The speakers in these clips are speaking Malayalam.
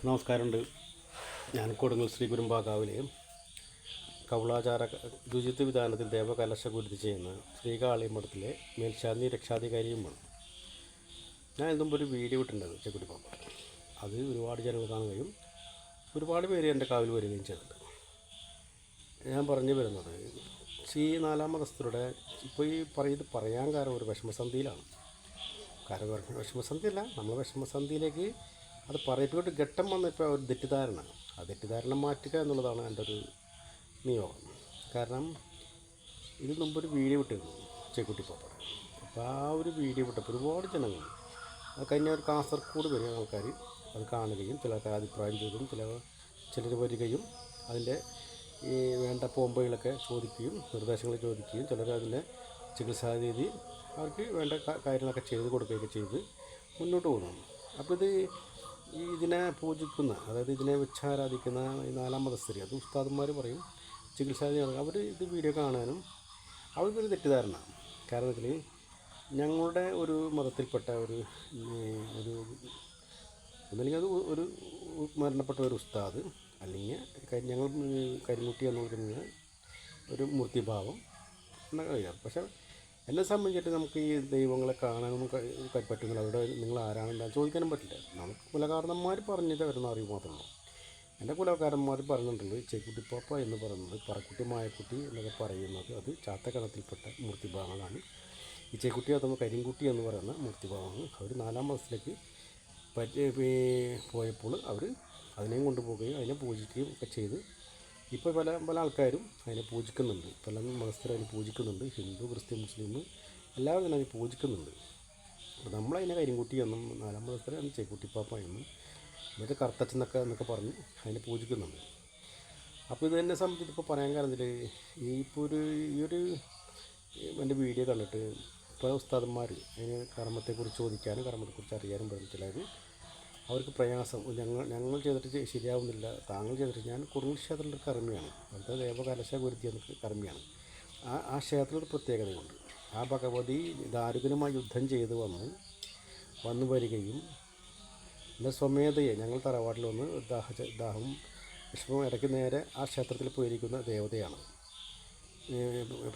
നമസ്കാരമുണ്ട്. ഞാൻ കൊടുങ്ങൽ ശ്രീ കുരുമ്പാകാവിലെ കൗളാചാര ശുചിത്വ വിധാനത്തിൽ ദേവകലശ ഗുരുതി ചെയ്യുന്ന ശ്രീകാളി മഠത്തിലെ മേൽശാന്തി രക്ഷാധികാരിയുമാണ്. ഞാൻ ഇതും ഒരു വീഡിയോ ഇട്ടിട്ടുണ്ട് ചെക്കുട്ടിപ്പാപ്പ. അത് ഒരുപാട് ജനങ്ങൾ കാണുകയും ഒരുപാട് പേര് എൻ്റെ കാവിൽ വരികയും ചെയ്തിട്ടുണ്ട്. ഞാൻ പറഞ്ഞു വരുന്നത് ഈ നാലാം മതസ്ഥരുടെ ഇപ്പോൾ ഇത് പറയാൻ കാരണം ഒരു വിഷമസന്ധിയിലാണ്. കാരണം വിഷമസന്ധിയല്ല, നമ്മൾ വിഷമസന്ധിയിലേക്ക് അത് പറയപ്പോട്ട് ഘട്ടം വന്നപ്പോൾ ഒരു തെറ്റിദ്ധാരണ, ആ തെറ്റിദ്ധാരണ മാറ്റുക എന്നുള്ളതാണ് എൻ്റെ ഒരു നിയോഗം. കാരണം ഇതിന് മുമ്പൊരു വീഡിയോ വിട്ടിരുന്നു ചെക്കുട്ടിപ്പാപ്പ. അപ്പോൾ ആ ഒരു വീഡിയോ വിട്ടപ്പോൾ ഒരുപാട് ജനങ്ങൾ അത് കഴിഞ്ഞ ഒരു കാസർഗോഡ് വരെ ആൾക്കാർ അത് കാണുകയും ചിലർക്ക് അഭിപ്രായം ചോദിക്കും, ചിലർ വരികയും അതിൻ്റെ ഈ വേണ്ട പോംബുകളൊക്കെ ചോദിക്കുകയും നിർദ്ദേശങ്ങൾ ചോദിക്കുകയും ചിലർ അതിൻ്റെ ചികിത്സാരീതി അവർക്ക് വേണ്ട കാര്യങ്ങളൊക്കെ ചെയ്ത് കൊടുക്കുകയൊക്കെ ചെയ്ത് മുന്നോട്ട് പോകുന്നു. അപ്പോൾ ഇതിനെ പൂജിക്കുന്ന, അതായത് ഇതിനെ വെച്ചാരാധിക്കുന്ന ഈ നാലാം മതസ്ഥർ, അത് ഉസ്താദന്മാർ പറയും ചികിത്സാരീതി, അവർ ഇത് വീഡിയോ കാണാനും അവർക്കൊരു തെറ്റിദ്ധാരണ. കാരണം ഇതിൽ ഞങ്ങളുടെ ഒരു മതത്തിൽപ്പെട്ട ഒരു ഒന്നല്ലെങ്കിൽ അത് ഒരു മരണപ്പെട്ട ഒരു ഉസ്താദ്, അല്ലെങ്കിൽ ഞങ്ങൾ കരിമുട്ടി എന്ന് പറയുന്ന ഒരു മൂർത്തിഭാവം എന്നൊക്കെ കഴിയാം. പക്ഷേ എന്നെ സംബന്ധിച്ചിട്ട് നമുക്ക് ഈ ദൈവങ്ങളെ കാണാനൊന്നും പറ്റുന്നില്ല. അവിടെ നിങ്ങൾ ആരാണെന്ന് ചോദിക്കാനും പറ്റില്ല. നമുക്ക് കുലകാരന്മാർ പറഞ്ഞിട്ട് വരുന്ന അറിവ് മാത്രമേ. എൻ്റെ കുലകാരന്മാർ പറയുന്നുണ്ടല്ലോ, ചെക്കുട്ടിപ്പാപ്പ എന്ന് പറയുന്നത് പറക്കുട്ടി മായക്കുട്ടി എന്നൊക്കെ പറയുന്നത് അത് ചാത്തക്കണത്തിൽപ്പെട്ട മൂർത്തിഭാവങ്ങളാണ്. ഈ ചെക്കുട്ടി അഥവാ കരിങ്കുട്ടി എന്ന് പറയുന്ന മൂർത്തിഭാവങ്ങൾ അവർ നാലാം മാസത്തിലേക്ക് പോയപ്പോൾ അവർ അതിനെയും കൊണ്ടുപോവുകയും അതിനെ പൂജിക്കുകയും ഒക്കെ ചെയ്ത് ഇപ്പോൾ പല ആൾക്കാരും അതിനെ പൂജിക്കുന്നുണ്ട്. പല മതസ്ഥർ അതിനെ പൂജിക്കുന്നുണ്ട്. ഹിന്ദു, ക്രിസ്ത്യൻ, മുസ്ലിം എല്ലാവരും തന്നെ അതിനെ പൂജിക്കുന്നുണ്ട്. അപ്പോൾ നമ്മളതിനെ കരിങ്കുട്ടി എന്നും നാലാം മതസ്ഥരെ അതിന് ചെക്കുട്ടിപ്പാപ്പ എന്നും എന്നിട്ട് കറുത്തച്ഛനൊക്കെ എന്നൊക്കെ പറഞ്ഞ് അതിനെ പൂജിക്കുന്നുണ്ട്. അപ്പോൾ ഇത് എന്നെ സംബന്ധിച്ച് ഇപ്പോൾ പറയാൻ കാരണം ഇപ്പോൾ ഈ ഒരു എൻ്റെ വീഡിയോ കണ്ടിട്ട് പല ഉസ്താദന്മാർ അതിന് കർമ്മത്തെക്കുറിച്ച് ചോദിക്കാനും കർമ്മത്തെക്കുറിച്ച് അറിയാനും പറഞ്ഞിട്ടുള്ളത് അവർക്ക് പ്രയാസം. ഞങ്ങൾ ചെയ്തിട്ട് ശരിയാവുന്നില്ല, താങ്കൾ ചെയ്തിട്ട്. ഞാൻ കുറുങ്ങൽ ക്ഷേത്രത്തിൻ്റെ കർമ്മിയാണ്, അവിടുത്തെ ദേവകലശ ഗുരുതി എന്ന കർമ്മിയാണ്. ആ ക്ഷേത്രത്തിൽ പ്രത്യേകതയുണ്ട്. ആ ഭഗവതി ദാരുകനുമായി യുദ്ധം ചെയ്ത് വന്നു വരികയും എൻ്റെ സ്വമേധയെ ഞങ്ങൾ തറവാട്ടിൽ വന്ന് ദാഹം വിഷമം ഇടയ്ക്ക് നേരെ ആ ക്ഷേത്രത്തിൽ പോയിരിക്കുന്ന ദേവതയാണ്.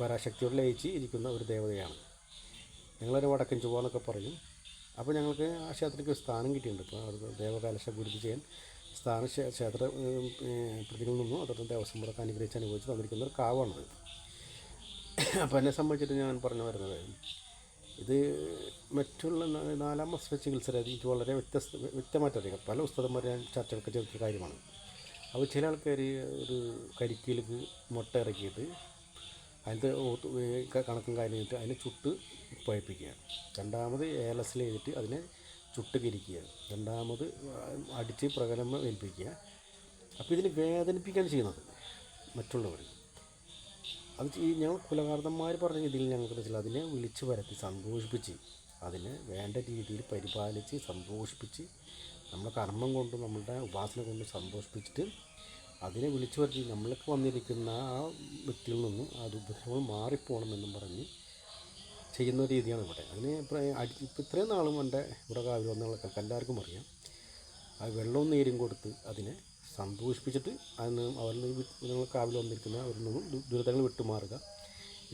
പരാശക്തിയോട് ലയിച്ച് ഇരിക്കുന്ന ഒരു ദേവതയാണ്. ഞങ്ങളൊരു വടക്കൻ ചൊവ്വ എന്നൊക്കെ പറയും. അപ്പോൾ ഞങ്ങൾക്ക് ആ ക്ഷേത്രത്തിൽ ഒരു സ്ഥാനം കിട്ടിയിട്ടുണ്ട്. ഇപ്പോൾ അവിടെ ദേവകലശ ഗുരുതി ചെയ്യാൻ സ്ഥാനം ക്ഷേത്ര പ്രതികളിൽ നിന്നും അതോടൊപ്പം ദേവസ്വം മുറക്ക് അനുഗ്രഹിച്ച് അനുഭവിച്ച് തന്നിരിക്കുന്ന ഒരു കാവാണത്. അപ്പോൾ എന്നെ സംബന്ധിച്ചിട്ട് ഞാൻ പറഞ്ഞു വരുന്നത്, ഇത് മറ്റുള്ള നാലാം മാസ ചികിത്സ എനിക്ക് വളരെ വ്യക്തമായിട്ടറിയാം. പല പുസ്തകന്മാർ ഞാൻ ചർച്ചകളൊക്കെ ചെയ്തിട്ടുള്ള കാര്യമാണ്. അപ്പോൾ ചില ആൾക്കാർ ഒരു കരിക്കിലേക്ക് മുട്ട ഇറക്കിയിട്ട് അതിൻ്റെ കണക്കും കാര്യം ചെയ്തിട്ട് അതിനെ ചുട്ട് പഴിപ്പിക്കുക. രണ്ടാമത് ഏലസിൽ ചെയ്തിട്ട് അതിനെ ചുട്ട് കരിക്കുക. രണ്ടാമത് അടിച്ച് പ്രകടനം ഏൽപ്പിക്കുക. അപ്പോൾ ഇതിന് വേദനിപ്പിക്കുകയാണ് ചെയ്യുന്നത് മറ്റുള്ളവർ. അത് ഞങ്ങൾ കുലകാർന്നന്മാർ പറഞ്ഞ ഇതിൽ ഞങ്ങൾക്ക് വെച്ചാൽ അതിനെ വിളിച്ച് വരുത്തി സന്തോഷിപ്പിച്ച് അതിനെ വേണ്ട രീതിയിൽ പരിപാലിച്ച് സന്തോഷിപ്പിച്ച് നമ്മുടെ കർമ്മം കൊണ്ടും നമ്മളുടെ ഉപാസന കൊണ്ടും സന്തോഷിപ്പിച്ചിട്ട് അതിനെ വിളിച്ചു വരുത്തി നമ്മൾക്ക് വന്നിരിക്കുന്ന ആ വ്യക്തിയിൽ നിന്നും ആ ഉപദ്രവങ്ങൾ മാറിപ്പോകണമെന്നും പറഞ്ഞ് ചെയ്യുന്ന രീതിയാണ് ഇവിടെ. അതിന് ഇപ്പോൾ ഇത്രയും നാളും എൻ്റെ ഇവിടെ കാവിൽ വന്ന ആൾക്കാർക്ക് എല്ലാവർക്കും അറിയാം. ആ വെള്ളവും നീരും കൊടുത്ത് അതിനെ സന്തോഷിപ്പിച്ചിട്ട് അതിന് നിങ്ങൾ കാവിൽ വന്നിരിക്കുന്ന അവരിൽ നിന്നും ദുരിതങ്ങൾ വിട്ടുമാറുക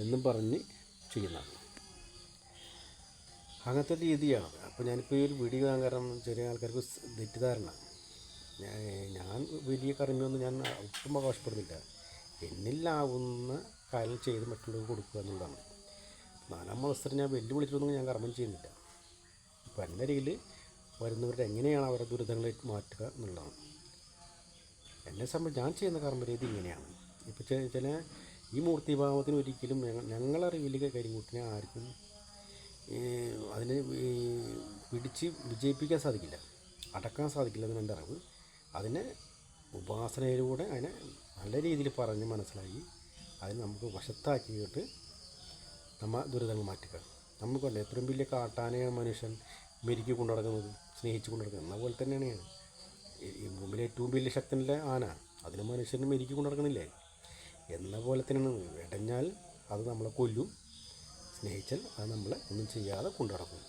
എന്നും പറഞ്ഞ് ചെയ്യുന്നതാണ്. അങ്ങനത്തെ രീതിയാണ്. അപ്പോൾ ഞാനിപ്പോൾ ഈ ഒരു വീഡിയോ കാണാൻ കാരണം ചെറിയ ആൾക്കാർക്ക് തെറ്റിദ്ധാരണ. ഞാൻ വലിയ കർമ്മയൊന്നും ഞാൻ ഒട്ടും അവകാശപ്പെടുന്നില്ല. എന്നിലാവുന്ന കാര്യം ചെയ്ത് മറ്റുള്ളവർക്ക് കൊടുക്കുക എന്നുള്ളതാണ്. നാലാം മാസത്തിൽ ഞാൻ വെല്ലുവിളിച്ചിട്ടൊന്നും ഞാൻ കർമ്മം ചെയ്യുന്നില്ല. അപ്പോൾ എൻ്റെ രീതിയിൽ വരുന്നവരുടെ എങ്ങനെയാണ് അവരുടെ ദുരിതങ്ങളെ മാറ്റുക എന്നുള്ളതാണ്. എന്നെ സംബന്ധിച്ച് ഞാൻ ചെയ്യുന്ന കർമ്മരീതി ഇങ്ങനെയാണ്. ഇപ്പോൾ ചില ഈ മൂർത്തിഭാവത്തിന് ഒരിക്കലും ഞങ്ങളറിവില്ല കരിങ്കുട്ടിനെ ആർക്കും അതിനെ പിടിച്ച് വിജയിപ്പിക്കാൻ സാധിക്കില്ല, അടക്കാൻ സാധിക്കില്ല എന്ന് എൻ്റെ അറിവ്. അതിനെ ഉപാസനയിലൂടെ അതിനെ നല്ല രീതിയിൽ പറഞ്ഞ് മനസ്സിലാക്കി അതിന് നമുക്ക് വശത്താക്കിയിട്ട് നമ്മൾ ദുരിതങ്ങൾ മാറ്റുക. നമുക്കല്ല എത്രയും വലിയ കാട്ടാനയാണ് മനുഷ്യൻ മെരുക്കി കൊണ്ടു നടക്കുന്നത്, സ്നേഹിച്ച് കൊണ്ടു നടക്കുന്നത്. എന്ന പോലെ തന്നെയാണ് ഈ ഭൂമിയിലെ ഏറ്റവും വലിയ ശക്തനുള്ള ആന, അതിന് മനുഷ്യന് മെരുക്കി കൊണ്ടു നടക്കുന്നില്ലേ? എന്ന പോലെ തന്നെയാണ്. ഇടഞ്ഞാൽ അത് നമ്മളെ കൊല്ലും, സ്നേഹിച്ചാൽ അത് നമ്മളെ ഒന്നും ചെയ്യാതെ കൊണ്ടു നടക്കും.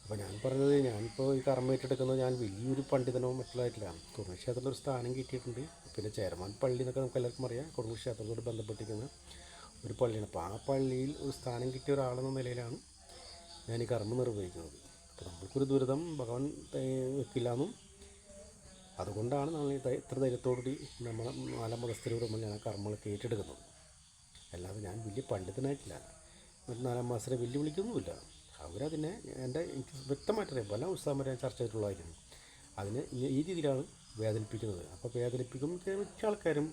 അപ്പോൾ ഞാൻ പറഞ്ഞത് ഞാനിപ്പോൾ ഈ കർമ്മ ഏറ്റെടുക്കുന്നത് ഞാൻ വലിയൊരു പണ്ഡിതനോ മറ്റുള്ളതായിട്ടില്ല. കൊടുങ്ങല്ലൂർ ക്ഷേത്രത്തിൽ ഒരു സ്ഥാനം കിട്ടിയിട്ടുണ്ട്. പിന്നെ ചേരമാൻ പള്ളി എന്നൊക്കെ നമുക്ക് എല്ലാവർക്കും അറിയാം, കൊടുങ്ങല്ലൂർ ക്ഷേത്രത്തോട് ബന്ധപ്പെട്ടിരിക്കുന്ന ഒരു പള്ളിയാണ്. അപ്പോൾ ആ പള്ളിയിൽ ഒരു സ്ഥാനം കിട്ടിയ ഒരാളെന്ന നിലയിലാണ് ഞാൻ ഈ കർമ്മം നിർവഹിക്കുന്നത്. അപ്പോൾ നമ്മൾക്കൊരു ദുരിതം ഭഗവാൻ വെക്കില്ലാന്നും അതുകൊണ്ടാണ് നമ്മൾ ഇത്ര ധൈര്യത്തോടുകൂടി നമ്മളെ നാലാം മതസ്ഥരോട് നമ്മൾ ഞാൻ ആ കർമ്മങ്ങളൊക്കെ ഏറ്റെടുക്കുന്നത്. അല്ലാതെ ഞാൻ വലിയ പണ്ഡിതനായിട്ടില്ല, ഒരു നാലാം മാസത്തെ വെല്ലുവിളിക്കൊന്നുമില്ല. അവരതിനെ എനിക്ക് വ്യക്തമായിട്ടറിയാം, പല ഉത്സാഹം ചർച്ച ചെയ്തിട്ടുള്ളതായിരുന്നു. അതിനെ ഈ രീതിയിലാണ് വേദനിപ്പിക്കുന്നത്. അപ്പോൾ വേദനിപ്പിക്കും മിക്ക ആൾക്കാരും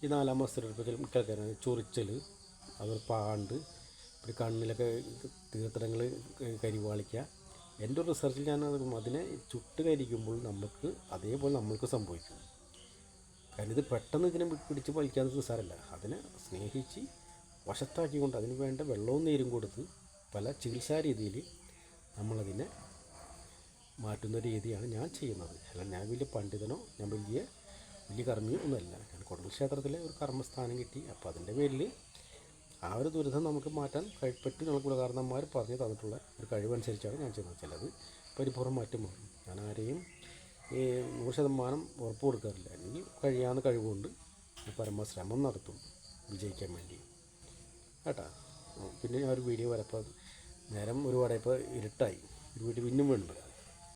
ഈ നാലാം മാസത്തിൽ മിക്ക ആൾക്കാരും ചൊറിച്ചൽ, അവർ പാണ്ട്, പിന്നെ കണ്ണിലൊക്കെ തീർത്ഥങ്ങൾ കരിവാളിക്കുക. എൻ്റെ ഒരു റിസർച്ചിൽ ഞാൻ അതിനെ ചുട്ട് കരിക്കുമ്പോൾ നമുക്ക് അതേപോലെ നമ്മൾക്ക് സംഭവിക്കും. കാരണം ഇത് പെട്ടെന്ന് ഇതിനെ പിടിച്ച് വലിക്കാൻ നിസ്സാരമല്ല. അതിനെ സ്നേഹിച്ച് വശത്താക്കിക്കൊണ്ട് അതിന് വേണ്ട വെള്ളവും നീരും കൊടുത്ത് പല ചികിത്സാ രീതിയിൽ നമ്മളതിനെ മാറ്റുന്ന രീതിയാണ് ഞാൻ ചെയ്യുന്നത്. അല്ല ഞാൻ വലിയ പണ്ഡിതനോ ഞാൻ വലിയ കർമ്മിയോ ഒന്നുമല്ല. ഞാൻ കൊടുങ്ങല്ലൂർ ക്ഷേത്രത്തിലെ ഒരു കർമ്മസ്ഥാനം കിട്ടി. അപ്പോൾ അതിൻ്റെ പേരിൽ ആ ഒരു ദുരിതം നമുക്ക് മാറ്റാൻ പറ്റി നമുക്ക് ഗുണകാരണന്മാർ പറഞ്ഞു തന്നിട്ടുള്ള ഒരു കഴിവനുസരിച്ചാണ് ഞാൻ ചെയ്യുന്നത്. ചിലത് പരിപൂർണ്ണം മാറ്റും. ഞാൻ ആരെയും 100% ഉറപ്പ് കൊടുക്കാറില്ല. എനിക്ക് കഴിയാവുന്ന കഴിവുകൊണ്ട് പരമശ്രമം നടത്തും വിജയിക്കാൻ വേണ്ടി കേട്ടാ. പിന്നെ ഞാൻ ഒരു വീഡിയോ വരപ്പോൾ നേരം ഒരുപാട് ഇപ്പോൾ ഇരുട്ടായി, ഒരു വീഡിയോ പിന്നും വേണ്ട.